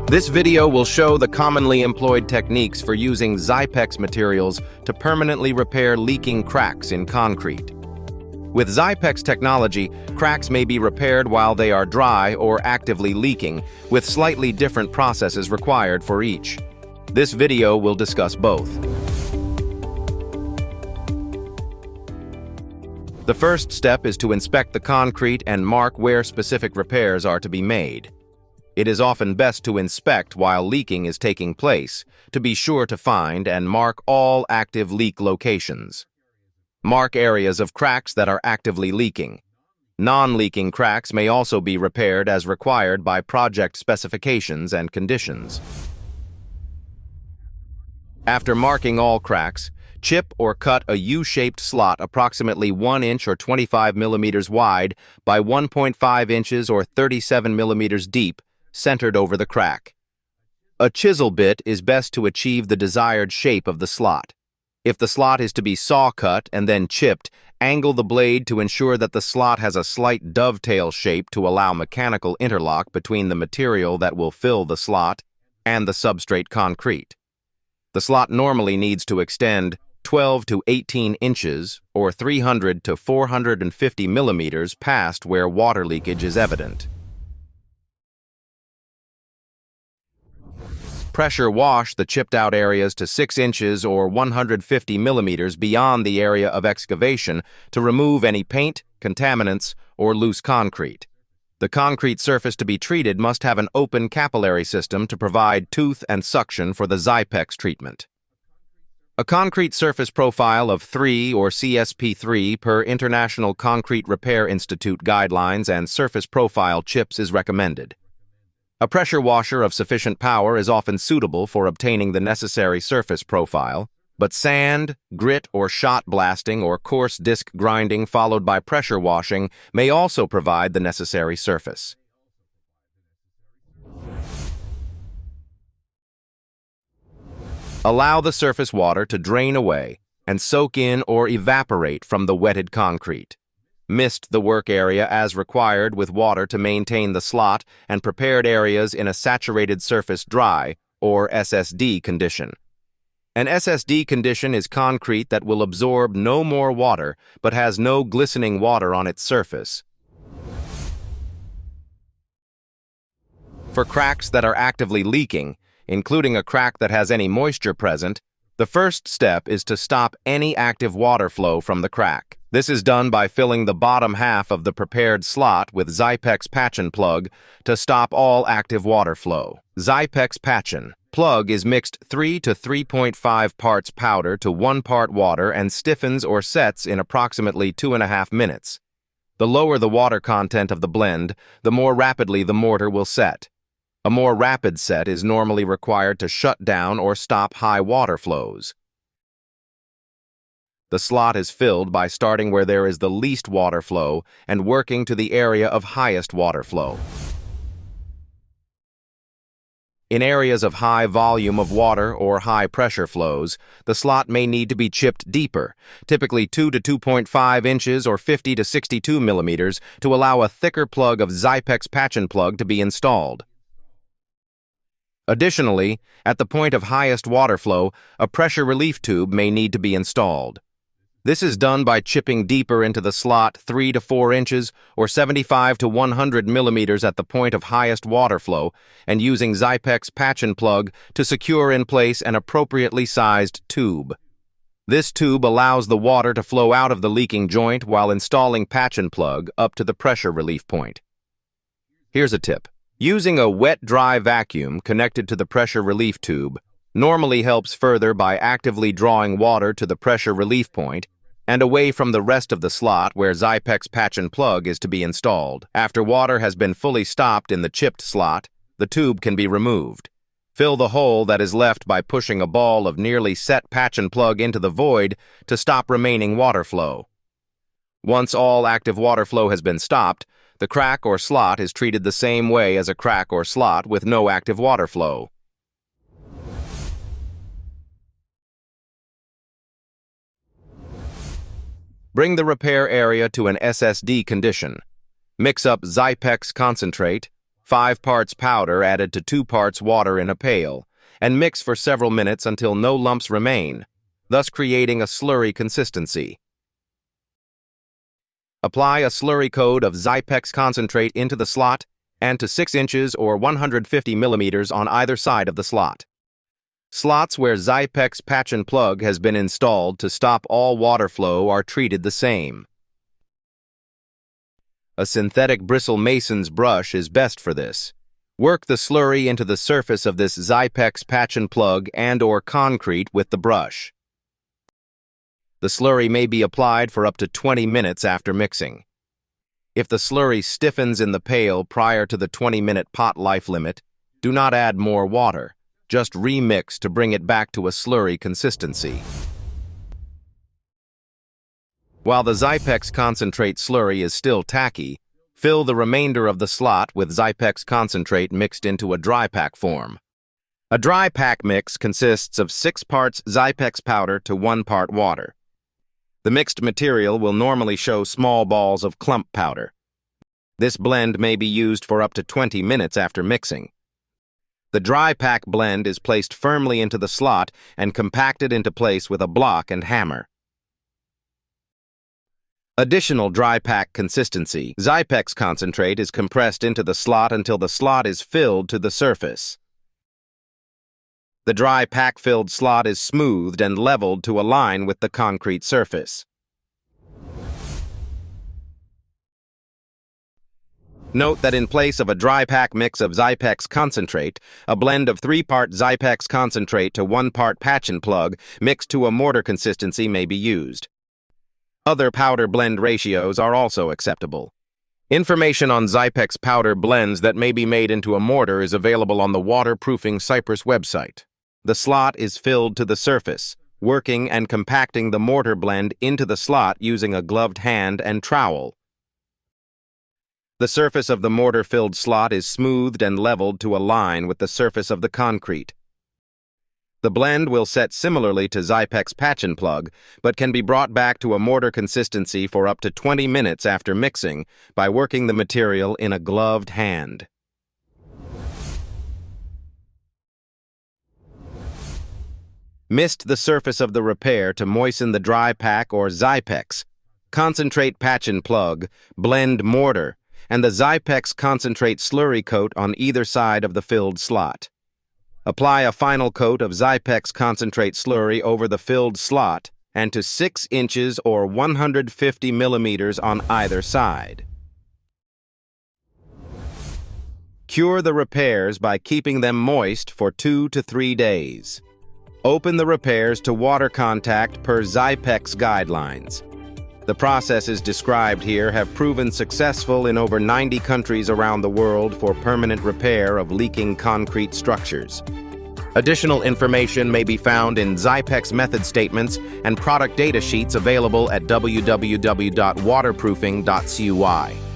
This video will show the commonly employed techniques for using Xypex materials to permanently repair leaking cracks in concrete. With Xypex technology, cracks may be repaired while they are dry or actively leaking, with slightly different processes required for each. This video will discuss both. The first step is to inspect the concrete and mark where specific repairs are to be made. It is often best to inspect while leaking is taking place, to be sure to find and mark all active leak locations. Mark areas of cracks that are actively leaking. Non-leaking cracks may also be repaired as required by project specifications and conditions. After marking all cracks, chip or cut a U-shaped slot approximately 1 inch or 25 millimeters wide by 1.5 inches or 37 millimeters deep, centered over the crack. A chisel bit is best to achieve the desired shape of the slot. If the slot is to be saw-cut and then chipped, angle the blade to ensure that the slot has a slight dovetail shape to allow mechanical interlock between the material that will fill the slot and the substrate concrete. The slot normally needs to extend 12 to 18 inches or 300 to 450 millimeters past where water leakage is evident. Pressure wash the chipped out areas to 6 inches or 150 millimeters beyond the area of excavation to remove any paint, contaminants, or loose concrete. The concrete surface to be treated must have an open capillary system to provide tooth and suction for the Xypex treatment. A concrete surface profile of 3 or CSP3 per International Concrete Repair Institute guidelines and surface profile chips is recommended. A pressure washer of sufficient power is often suitable for obtaining the necessary surface profile, but sand, grit or shot blasting or coarse disc grinding followed by pressure washing may also provide the necessary surface. Allow the surface water to drain away and soak in or evaporate from the wetted concrete. Mist the work area as required with water to maintain the slot and prepared areas in a saturated surface dry, or SSD condition. An SSD condition is concrete that will absorb no more water but has no glistening water on its surface. For cracks that are actively leaking, including a crack that has any moisture present, the first step is to stop any active water flow from the crack. This is done by filling the bottom half of the prepared slot with Xypex patch plug to stop all active water flow. Xypex patch plug is mixed 3 to 3.5 parts powder to 1 part water and stiffens or sets in approximately 2.5 minutes. The lower the water content of the blend, the more rapidly the mortar will set. A more rapid set is normally required to shut down or stop high water flows. The slot is filled by starting where there is the least water flow and working to the area of highest water flow. In areas of high volume of water or high pressure flows, the slot may need to be chipped deeper, typically 2 to 2.5 inches or 50 to 62 millimeters, to allow a thicker plug of Xypex patch plug to be installed. Additionally, at the point of highest water flow, a pressure relief tube may need to be installed. This is done by chipping deeper into the slot 3 to 4 inches or 75 to 100 millimeters at the point of highest water flow and using Xypex patch plug to secure in place an appropriately sized tube. This tube allows the water to flow out of the leaking joint while installing patch plug up to the pressure relief point. Here's a tip. Using a wet-dry vacuum connected to the pressure relief tube normally helps further by actively drawing water to the pressure relief point and away from the rest of the slot where Xypex patch plug is to be installed. After water has been fully stopped in the chipped slot, the tube can be removed. Fill the hole that is left by pushing a ball of nearly set patch plug into the void to stop remaining water flow. Once all active water flow has been stopped, the crack or slot is treated the same way as a crack or slot with no active water flow. Bring the repair area to an SSD condition. Mix up Xypex concentrate, 5 parts powder added to 2 parts water in a pail, and mix for several minutes until no lumps remain, thus creating a slurry consistency. Apply a slurry coat of Xypex concentrate into the slot and to 6 inches or 150 millimeters on either side of the slot. Slots where Xypex patch and plug has been installed to stop all water flow are treated the same. A synthetic bristle mason's brush is best for this. Work the slurry into the surface of this Xypex patch and plug and/or concrete with the brush. The slurry may be applied for up to 20 minutes after mixing. If the slurry stiffens in the pail prior to the 20-minute pot life limit, do not add more water. Just remix to bring it back to a slurry consistency. While the Xypex concentrate slurry is still tacky, fill the remainder of the slot with Xypex concentrate mixed into a dry pack form. A dry pack mix consists of 6 parts Xypex powder to 1 part water. The mixed material will normally show small balls of clump powder. This blend may be used for up to 20 minutes after mixing. The dry pack blend is placed firmly into the slot and compacted into place with a block and hammer. Additional dry pack consistency. Xypex concentrate is compressed into the slot until the slot is filled to the surface. The dry pack-filled slot is smoothed and leveled to align with the concrete surface. Note that in place of a dry pack mix of Xypex concentrate, a blend of 3-part Xypex concentrate to 1 part patch and plug mixed to a mortar consistency may be used. Other powder blend ratios are also acceptable. Information on Xypex powder blends that may be made into a mortar is available on the Waterproofing Cypress website. The slot is filled to the surface, working and compacting the mortar blend into the slot using a gloved hand and trowel. The surface of the mortar-filled slot is smoothed and leveled to align with the surface of the concrete. The blend will set similarly to Xypex patch and plug, but can be brought back to a mortar consistency for up to 20 minutes after mixing by working the material in a gloved hand. Mist the surface of the repair to moisten the dry pack or Xypex, concentrate patch and plug, blend mortar, and the Xypex concentrate slurry coat on either side of the filled slot. Apply a final coat of Xypex concentrate slurry over the filled slot and to 6 inches or 150 millimeters on either side. Cure the repairs by keeping them moist for 2 to 3 days. Open the repairs to water contact per Xypex guidelines. The processes described here have proven successful in over 90 countries around the world for permanent repair of leaking concrete structures. Additional information may be found in Xypex method statements and product data sheets available at www.waterproofing.cy.